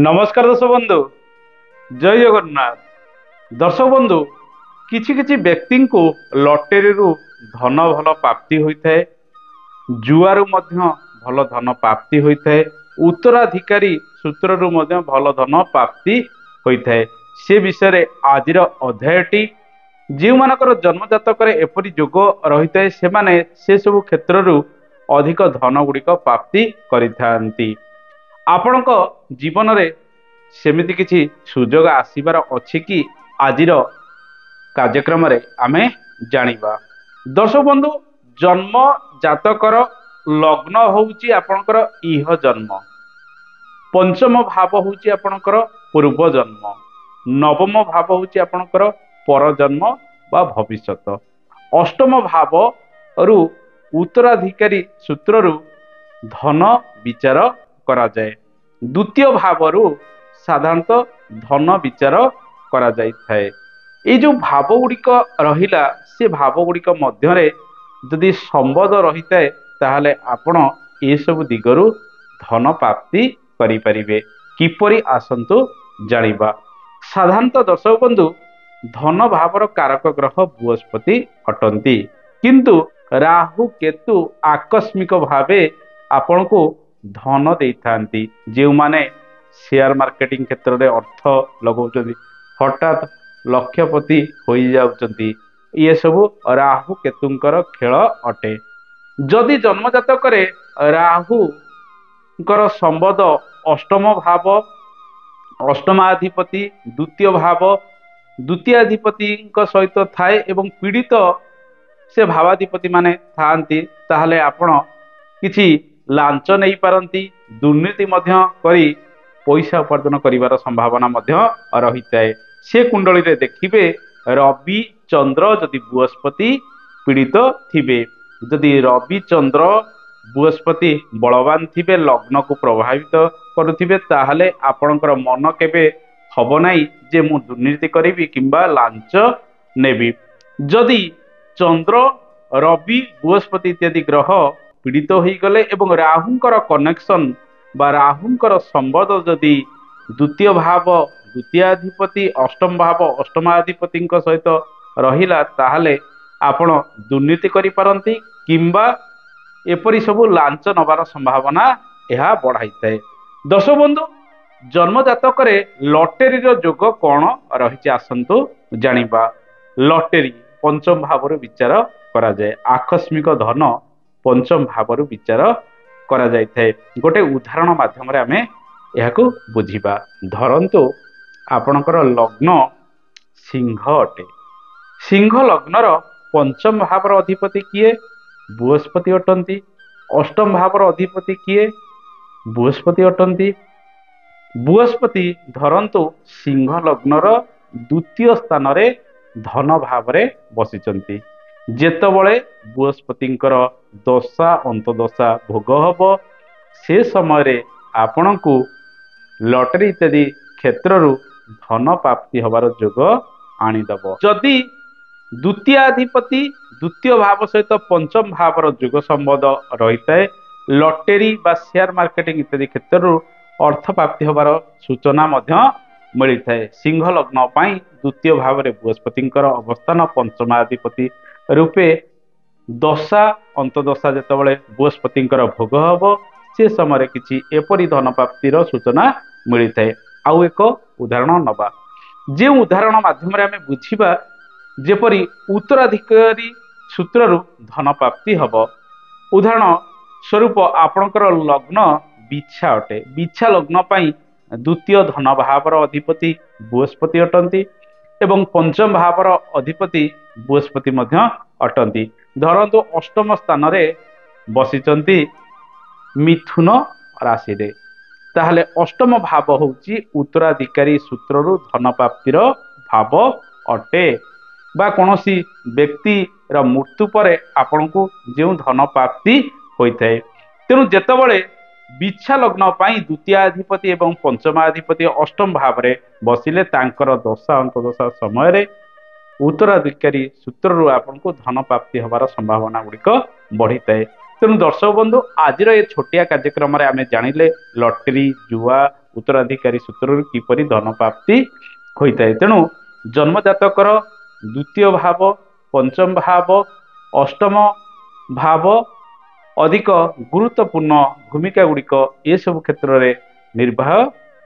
नमस्कार दर्शक बंधु जय जगन्नाथ। दर्शक बंधु किछि किछि व्यक्ति को लटेरी रु धन भल प्राप्ति होता है, जुआरू मध्य भल धन प्राप्ति होता है, उत्तराधिकारी सूत्रु भल धन प्राप्ति होता है। से विषय आज अध्यायटी जो मानकर जन्म जातक एपरी जोग रही है से सब क्षेत्र अधिक धन गुड़िक प्राप्ति करिथांती। आपणक जीवन रे सेमिति किछि सुजोग आसीबार अछि कि आजिर कार्यक्रम रे आमे जानिबा। दर्शक बंधु जन्म जातकर लग्न होउची आपणकर इह जन्म, पंचम भाव होउची आपणकर पूर्व जन्म, नवम भाव होउची आपणकर पर जन्म बा भविष्यत, अष्टम भाव रु उत्तराधिकारी सूत्रु धन विचार करा जाए, द्वितीय भावरु साधारणतः धन विचार करा जाय थाए। ये जो भाव गुड़िक रहिला से भाव गुड़िक मध्य यदि संबंध रही है ताहले आपण ये सब दिगरु धन प्राप्ति करि परिबे। किपरि आसंतु जानिबा। साधारणतः दर्शक बंधु धन भावर कारक ग्रह बृहस्पति अटंती, किंतु राहु केतु आकस्मिक भावे आपण को धन दे थांती। जो माने शेयर मार्केटिंग क्षेत्र में अर्थ लगौଛନ୍ତି हठात लक्षपति हो जाउଛନ୍ତି, ये सब राहु केतुंकर खेल अटे। जदि जन्म जातक राहु संबंध अष्टम भाव, अष्टमाधिपति द्वितीय भाव द्वितीयाधिपति सहित थाए एवं पीड़ित से भावाधिपति माने थांती, ताहले आपण किछि लांच नहीं पारती, दुर्नीति मध्य करी पैसा उपार्जन करिवार संभावना मध्य रही है। से कुंडली रे देखिबे रवि चंद्र जदि बृहस्पति पीड़ित थिबे, जदि रवि चंद्र बृहस्पति बलवान थिबे लग्न को प्रभावित करुथिबे, ताहले आपणकर मन केबे हब नाही जे मु दुर्नीति करिवि किंबा लांच नेबी। जदि चंद्र रवि बृहस्पति इत्यादि ग्रह पीड़ित हो गले एवं राहुंकर कनेक्शन बा राहुंकर संबंध जदि द्वितीय भाव द्वितीयाधिपति अष्टम भाव अष्टमाधिपति सहित रहिला, ताहले आपण दुर्नीति करि पारंती किंबा एपरि सब लांच नबार संभावना यह बढ़ाई थाए। दर्शक बंधु जन्म जातक लटेरी जोग कौन रही आसंतु जानिबा। लटेरी पंचम भाव विचार करा जाए, आकस्मिक धन पंचम भाव विचार करा जाय थाए। गोटे उदाहरण माध्यम आमे यहाकू बुझिबा। धरंतु आपणकर लग्न सिंह अटे, सिंह लग्नर पंचम भावर अधिपति किए बृहस्पति अटंती, अष्टम भावर अधिपति किए बृहस्पति अटंती। बृहस्पति धरंतु सिंह लग्नर द्वितीय स्थान रे धन भाव रे बसिचंती। जेतबळे बृहस्पतिंकर दशा अंतदशा भोग हब से समय रे आपण को लटरी इत्यादि क्षेत्र धन प्राप्ति हबार जोग आनीदब। जदि द्वितीयाधिपति द्वितीय भाव सहित पंचम भावर जोग संबंध रही है, लटेरी बा शेयर मार्केटिंग इत्यादि क्षेत्र अर्थ प्राप्ति हबार सूचना मिली है। सिंह लग्न पाई द्वितीय भाव में बृहस्पतिंकर अवस्थान पंचमाधिपति रूपे दशा अंतदशा जितेबाला बृहस्पतिंकर भोग हब से समय किसी एपरी धन प्राप्तिर सूचना मिली है। आउ एक उदाहरण नबा, जो उदाहरण माध्यम आम बुझा जेपरी उत्तराधिकारी सूत्रु धन प्राप्ति हब। उदाहरण स्वरूप आपणकर लग्न बिछा अटे, बिछा लग्न पाई द्वितीय धन भावर अधिपति बृहस्पति अटंती एवं पंचम भावर अधिपति बृहस्पति मध्य अटंती। धरंतु अष्टम स्थान रे बसिचंती मिथुन राशि रे, ताहले अष्टम भाव होउची उत्तराधिकारी सूत्रु धन प्राप्तिर भाव अटे। बा कोनोसी व्यक्ति रा मृत्यु परे आपण को जो धन प्राप्ति होइथाय। तेणु जेतेबळे बिछा लग्न पाई द्वितीयाधिपति एवं पंचमाधिपति अष्टम भाव रे बसिले तांकर दशा अंतदशा समय रे उत्तराधिकारी सूत्रु आपण को धन प्राप्ति हबार संभावना गुड़िक बढ़ी थाए। ତେଣୁ ଦର୍ଶକ ବନ୍ଧୁ ଆଜିର ଏ ଛୋଟିଆ କାର୍ଯ୍ୟକ୍ରମରେ ଆମେ ଜାଣିଲେ ଲଟେରୀ ଜୁଆ ଉତ୍ତରାଧିକାରୀ ସୂତ୍ରରୁ କିପରି ଧନ ପ୍ରାପ୍ତି ହୋଇଥାଏ। ତେଣୁ ଜନ୍ମଜାତକର ଦ୍ୱିତୀୟ ଭାବ, ପଞ୍ଚମ ଭାବ, ଅଷ୍ଟମ ଭାବ ଅଧିକ ଗୁରୁତ୍ୱପୂର୍ଣ୍ଣ ଭୂମିକା ଗୁଡ଼ିକ ଏସବୁ କ୍ଷେତ୍ରରେ ନିର୍ବାହ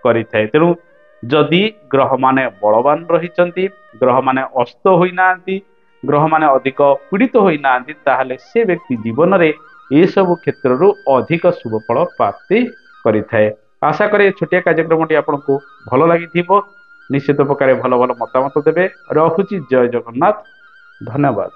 କରିଥାଏ। ତେଣୁ ଯଦି ଗ୍ରହମାନେ ବଳବାନ ରହିଛନ୍ତି, ଗ୍ରହମାନେ ଅସ୍ତ ହୋଇନାହାନ୍ତି, ଗ୍ରହମାନେ ଅଧିକ ପୀଡ଼ିତ ହୋଇନାହାନ୍ତି, ତାହେଲେ ସେ ବ୍ୟକ୍ତି ଜୀବନରେ ଏସବୁ କ୍ଷେତ୍ରରୁ ଅଧିକ ଶୁଭଫଳ ପ୍ରାପ୍ତି କରିଥାଏ। ଆଶା କରେ ଛୋଟିଆ କାର୍ଯ୍ୟକ୍ରମଟି ଆପଣଙ୍କୁ ଭଲ ଲାଗିଥିବ। ନିଶ୍ଚିତ ପ୍ରକାର ଭଲ ଭଲ ମତାମତ ଦେବେ। ରହୁଛି, ଜୟ ଜଗନ୍ନାଥ, ଧନ୍ୟବାଦ।